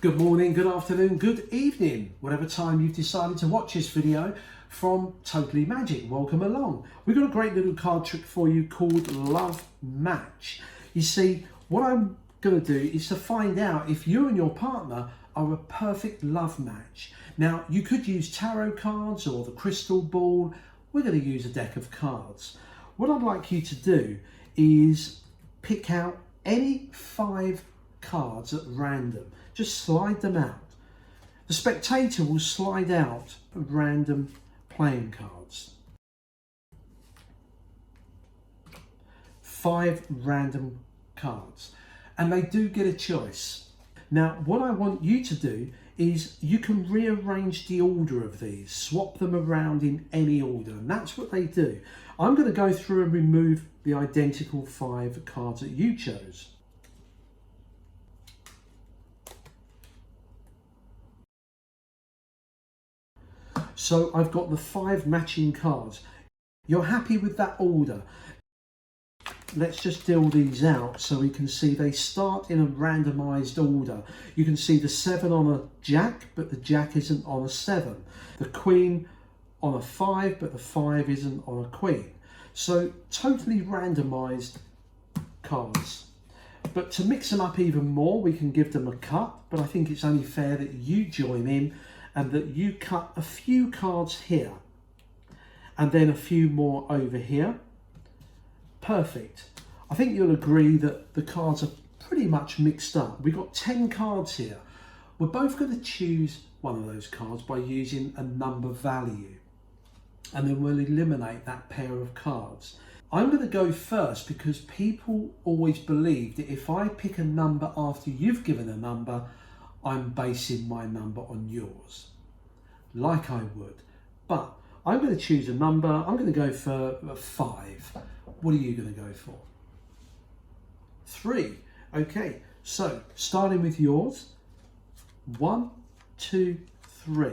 Good morning, good afternoon, good evening, whatever time you've decided to watch this video from Totally Magic. Welcome along. We've got a great little card trick for you called Love Match. You see, what I'm going to do is to find out if you and your partner are a perfect love match. Now, you could use tarot cards or the crystal ball. We're going to use a deck of cards. What I'd like you to do is pick out any 5 cards at random. Just slide them out. The spectator will slide out random playing cards. 5 random cards. And they do get a choice. Now, what I want you to do is you can rearrange the order of these, swap them around in any order, and that's what they do. I'm going to go through and remove the identical 5 cards that you chose. So I've got the 5 matching cards. You're happy with that order? Let's just deal these out so we can see they start in a randomized order. You can see the 7 on a jack, but the jack isn't on a 7. The queen on a 5, but the 5 isn't on a queen. So totally randomized cards. But to mix them up even more, we can give them a cut, but I think it's only fair that you join in and that you cut a few cards here and then a few more over here. Perfect. I think you'll agree that the cards are pretty much mixed up. We've got 10 cards here. We're both going to choose one of those cards by using a number value, and then we'll eliminate that pair of cards. I'm going to go first because people always believe that if I pick a number after you've given a number, I'm basing my number on yours, like I would. But I'm going to choose a number. I'm going to go for 5. What are you going to go for? 3. Okay, so starting with yours. 1, 2, 3.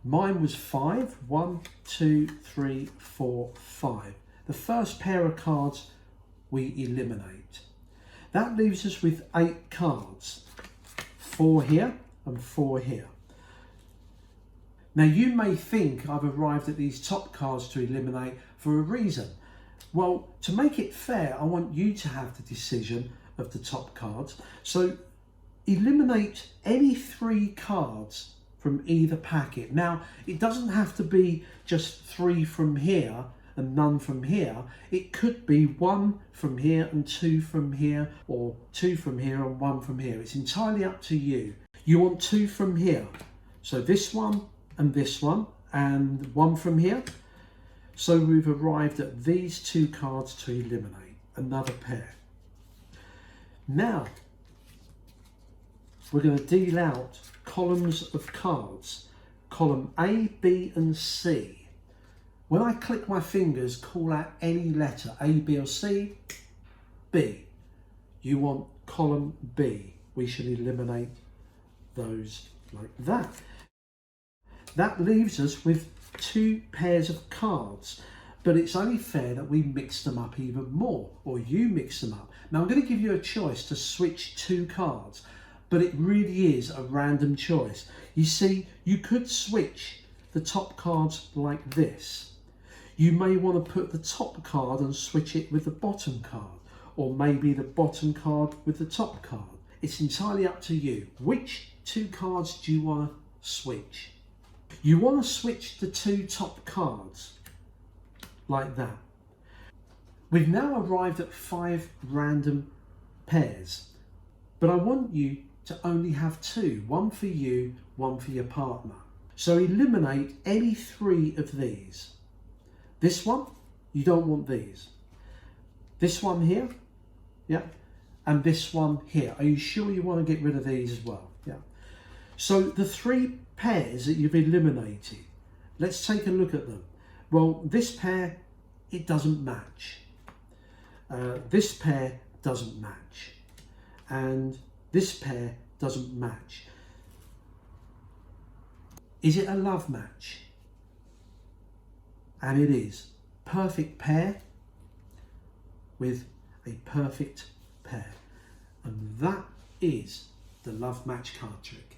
Mine was 5. 1, 2, 3, 4, 5. The first pair of cards we eliminate. That leaves us with 8 cards. 4 here and 4 here. Now you may think I've arrived at these top cards to eliminate for a reason. Well, to make it fair, I want you to have the decision of the top cards. So eliminate any 3 cards from either packet. Now, it doesn't have to be just 3 from here and none from here. It could be 1 from here and 2 from here, or 2 from here and 1 from here. It's entirely up to you. You want 2 from here. So this one and this one, and 1 from here. So we've arrived at these 2 cards to eliminate, another pair. Now, we're going to deal out columns of cards. Column A, B and C. When I click my fingers, call out any letter, A, B or C. B. You want column B. We should eliminate those like that. That leaves us with 2 pairs of cards, but it's only fair that we mix them up even more, or you mix them up. Now I'm going to give you a choice to switch 2 cards, but it really is a random choice. You see, you could switch the top cards like this. You may want to put the top card and switch it with the bottom card, or maybe the bottom card with the top card. It's entirely up to you. Which 2 cards do you want to switch? You want to switch the 2 top cards like that. We've now arrived at 5 random pairs, but I want you to only have 2, 1 for you, 1 for your partner. So eliminate any 3 of these. This one, you don't want these. This one here, yeah, and this one here. Are you sure you want to get rid of these as well? Yeah. So the 3 pairs that you've eliminated, let's take a look at them. Well, this pair, it doesn't match. This pair doesn't match. And this pair doesn't match. Is it a love match? And it is. Perfect pair with a perfect pair. And that is the love match card trick.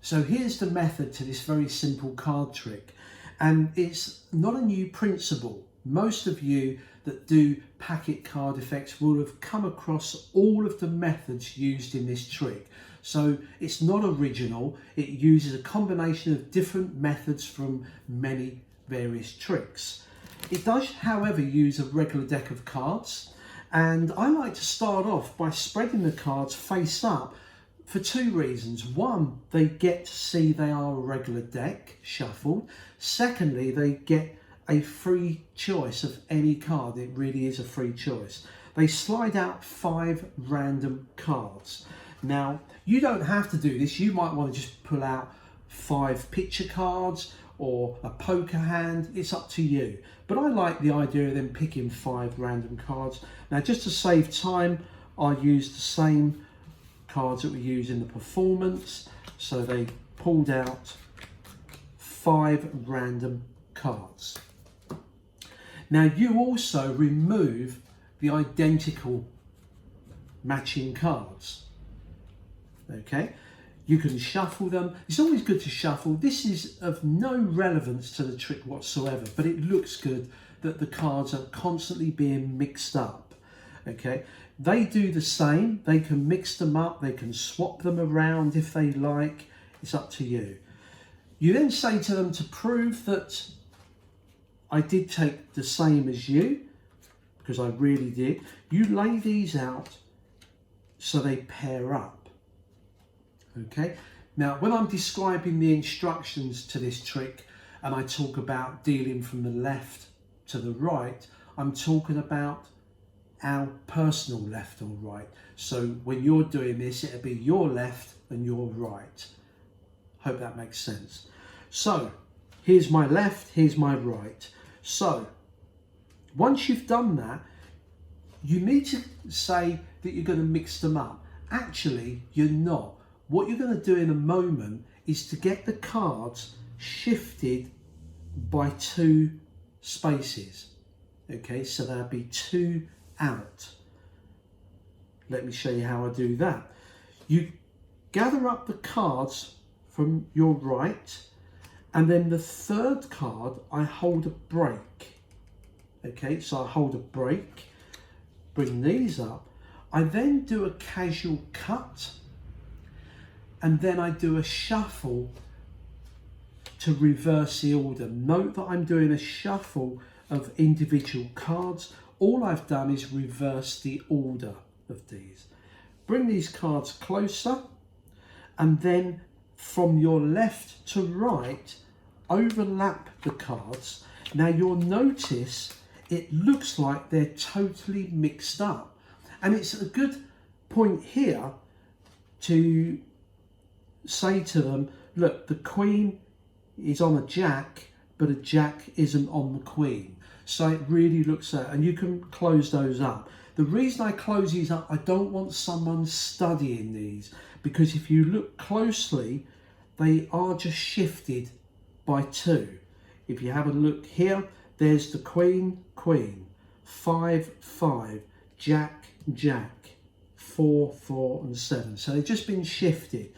So here's the method to this very simple card trick, and it's not a new principle. Most of you that do packet card effects will have come across all of the methods used in this trick. So it's not original, it uses a combination of different methods from many various tricks. It does, however, use a regular deck of cards, and I like to start off by spreading the cards face up for two reasons. One, they get to see they are a regular deck shuffled. Secondly, they get a free choice of any card. It really is a free choice. They slide out 5 random cards. Now, you don't have to do this. You might want to just pull out 5 picture cards or a poker hand. It's up to you. But I like the idea of them picking 5 random cards. Now, just to save time, I used the same cards that we use in the performance. So they pulled out 5 random cards. Now you also remove the identical matching cards. Okay, you can shuffle them. It's always good to shuffle. This is of no relevance to the trick whatsoever, but it looks good that the cards are constantly being mixed up. Okay, they do the same. They can mix them up. They can swap them around if they like. It's up to you. You then say to them, to prove that I did take the same as you, because I really did, you lay these out so they pair up. Okay, now when I'm describing the instructions to this trick and I talk about dealing from the left to the right, I'm talking about our personal left or right. So when you're doing this, it'll be your left and your right. Hope that makes sense. So here's my left, here's my right. So once you've done that, you need to say that you're going to mix them up. Actually, you're not. What you're going to do in a moment is to get the cards shifted by 2 spaces. Okay, so there'll be 2 out. Let me show you how I do that. You gather up the cards from your right, and then the 3rd card I hold a break. Okay, so I hold a break, bring these up. I then do a casual cut, and then I do a shuffle to reverse the order. Note that I'm doing a shuffle of individual cards. All I've done is reverse the order of these. Bring these cards closer, and then from your left to right, overlap the cards. Now you'll notice it looks like they're totally mixed up. And it's a good point here to say to them, look, the Queen is on a Jack, but a Jack isn't on the Queen. So it really looks at, and you can close those up. The reason I close these up, I don't want someone studying these, because if you look closely, they are just shifted by 2. If you have a look here, there's the Queen, Queen, 5, 5, Jack, Jack, 4, 4 and 7. So they've just been shifted,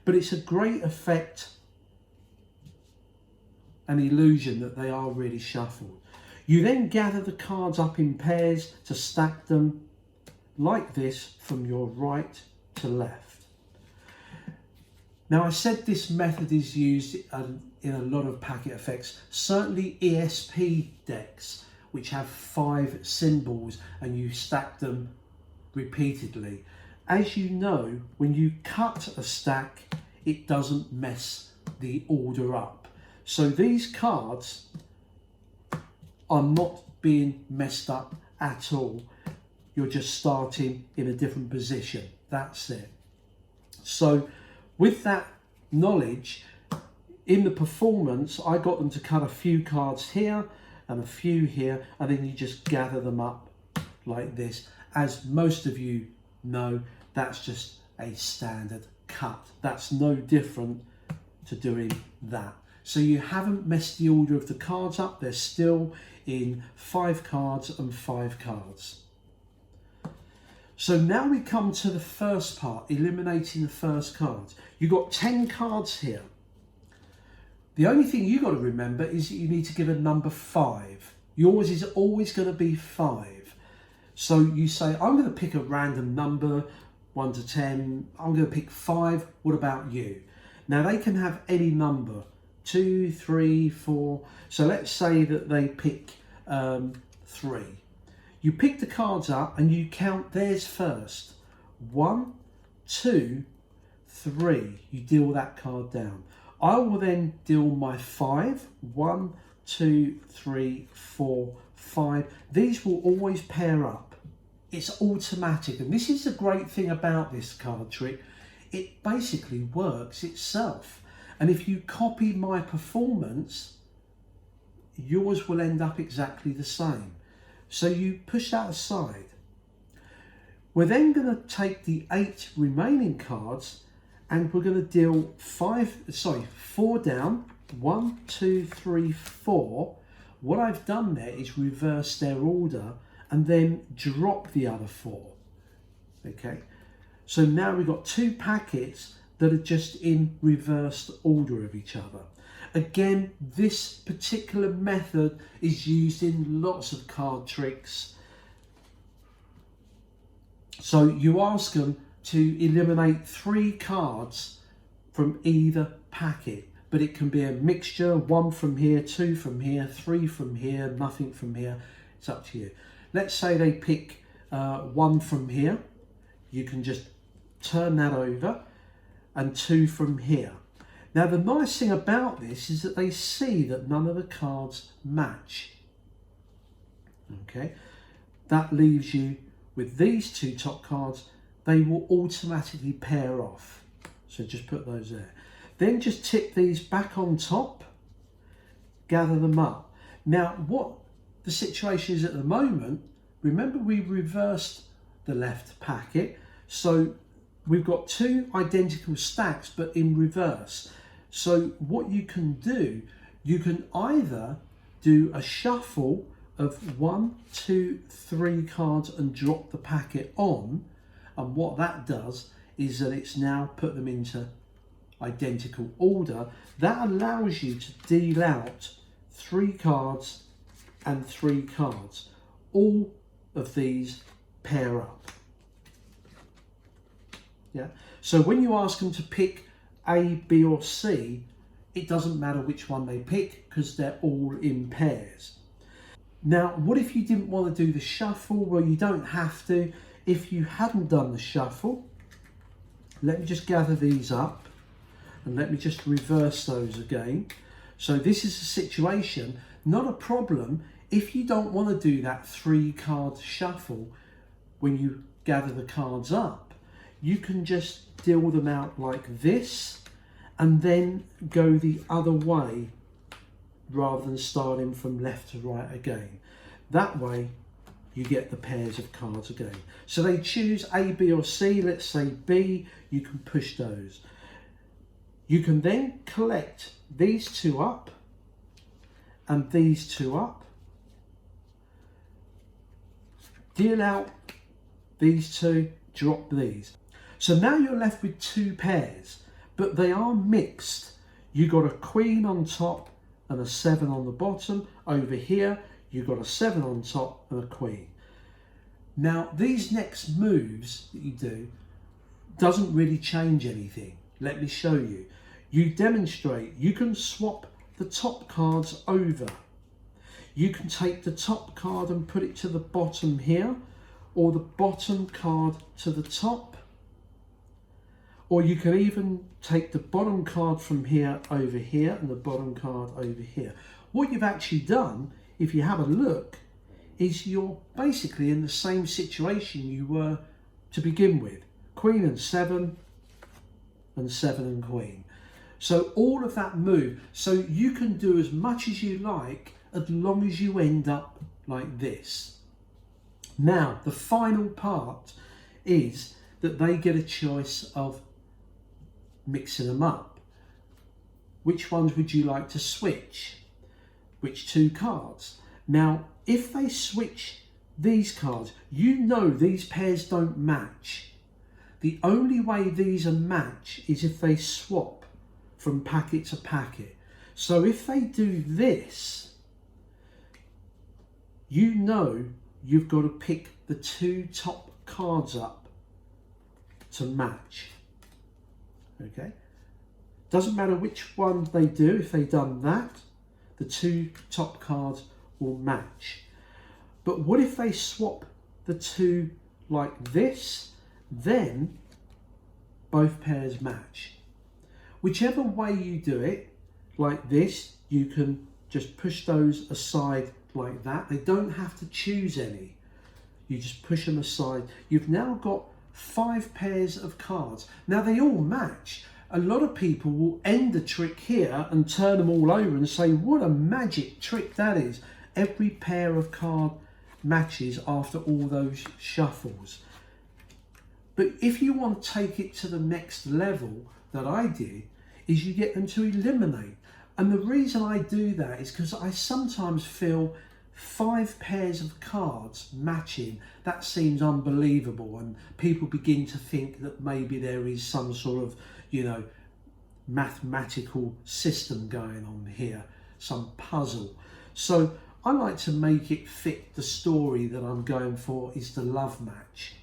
but it's a great effect and illusion that they are really shuffled. You then gather the cards up in pairs to stack them like this from your right to left. Now I said this method is used in a lot of packet effects, certainly ESP decks which have 5 symbols and you stack them repeatedly. As you know, when you cut a stack, it doesn't mess the order up. So these cards are not being messed up at all. You're just starting in a different position. That's it. So with that knowledge, in the performance, I got them to cut a few cards here and a few here, and then you just gather them up like this. As most of you know, that's just a standard cut. That's no different to doing that. So you haven't messed the order of the cards up. They're still in 5 cards and 5 cards. So now we come to the first part, eliminating the first cards. You've got 10 cards here. The only thing you've got to remember is that you need to give a number 5. Yours is always going to be 5. So you say, I'm going to pick a random number, 1 to 10. I'm going to pick 5. What about you? Now they can have any number, 2, 3, 4. So let's say that they pick 3. You pick the cards up and you count theirs first. 1, 2, 3. You deal that card down. I will then deal my 5. 1, 2, 3, 4, 5. These will always pair up. It's automatic, and this is the great thing about this card trick. It basically works itself. And if you copy my performance, yours will end up exactly the same. So you push that aside. We're then going to take the 8 remaining cards and we're going to deal 4 down. 1, 2, 3, 4. What I've done there is reverse their order and then drop the other 4. Okay, so now we've got 2 packets that are just in reversed order of each other. Again, this particular method is used in lots of card tricks. So you ask them to eliminate 3 cards from either packet, but it can be a mixture, 1 from here, 2 from here, 3 from here, nothing from here. It's up to you. Let's say they pick 1 from here. You can just turn that over, and 2 from here. Now the nice thing about this is that they see that none of the cards match. Okay, that leaves you with these 2 top cards. They will automatically pair off. So just put those there. Then just tip these back on top, gather them up. Now what the situation is at the moment, remember we reversed the left packet, so we've got 2 identical stacks but in reverse. So what you can do, you can either do a shuffle of 1, 2, 3 cards and drop the packet on, and what that does is that it's now put them into identical order. That allows you to deal out 3 cards and 3 cards. All of these pair up. Yeah. So when you ask them to pick A, B or C, it doesn't matter which one they pick because they're all in pairs. Now, what if you didn't want to do the shuffle? Well, you don't have to. If you hadn't done the shuffle, let me just gather these up and let me just reverse those again. So this is a situation, not a problem, if you don't want to do that 3 card shuffle when you gather the cards up. You can just deal them out like this and then go the other way rather than starting from left to right again. That way you get the pairs of cards again. So they choose A, B or C. Let's say B, you can push those. You can then collect these 2 up and these 2 up. Deal out these 2, drop these. So now you're left with 2 pairs, but they are mixed. You got a queen on top and a 7 on the bottom. Over here, you've got a 7 on top and a queen. Now, these next moves that you do doesn't really change anything. Let me show you. You demonstrate, you can swap the top cards over. You can take the top card and put it to the bottom here, or the bottom card to the top. Or you can even take the bottom card from here over here and the bottom card over here. What you've actually done, if you have a look, is you're basically in the same situation you were to begin with. Queen and 7 and 7 and queen. So all of that move, so you can do as much as you like as long as you end up like this. Now, the final part is that they get a choice of mixing them up. Which ones would you like to switch? Which 2 cards? Now, if they switch these cards, you know these pairs don't match. The only way these are match is if they swap from packet to packet. So if they do this, you know you've got to pick the two top cards up to match. Okay? Doesn't matter which one they do, if they've done that, the two top cards will match. But what if they swap the two like this? Then both pairs match. Whichever way you do it, like this, you can just push those aside like that. They don't have to choose any. You just push them aside. You've now got 5 pairs of cards. Now they all match. A lot of people will end the trick here and turn them all over and say, what a magic trick that is. Every pair of cards matches after all those shuffles. But if you want to take it to the next level that I did, is you get them to eliminate. And the reason I do that is because I sometimes feel 5 pairs of cards matching, that seems unbelievable, and people begin to think that maybe there is some sort of, you know, mathematical system going on here, some puzzle. So I like to make it fit the story that I'm going for, is the love match.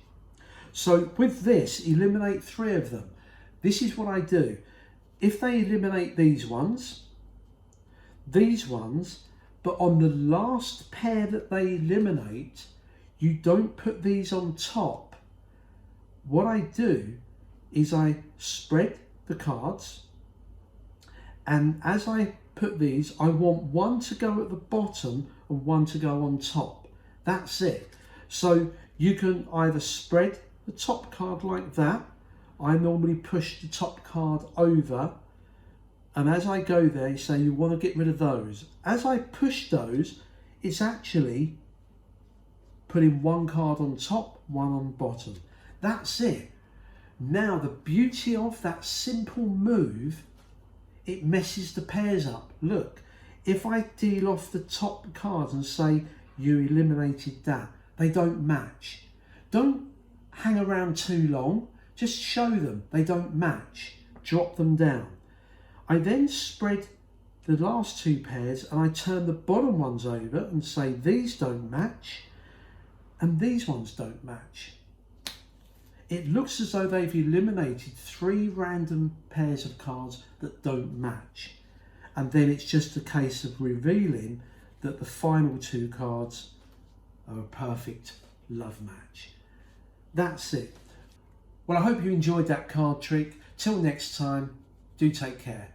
So with this, eliminate 3 of them. This is what I do. If they eliminate these ones, but on the last pair that they eliminate, you don't put these on top. What I do is I spread the cards, and as I put these, I want one to go at the bottom and one to go on top. That's it. So you can either spread the top card like that. I normally push the top card over, and as I go there, you say you want to get rid of those. As I push those, it's actually putting one card on top, one on bottom. That's it. Now the beauty of that simple move, it messes the pairs up. Look, if I deal off the top cards and say you eliminated that, they don't match. Don't hang around too long, just show them they don't match. Drop them down. I then spread the last 2 pairs and I turn the bottom ones over and say these don't match and these ones don't match. It looks as though they've eliminated 3 random pairs of cards that don't match. And then it's just a case of revealing that the final 2 cards are a perfect love match. That's it. Well, I hope you enjoyed that card trick. Till next time, do take care.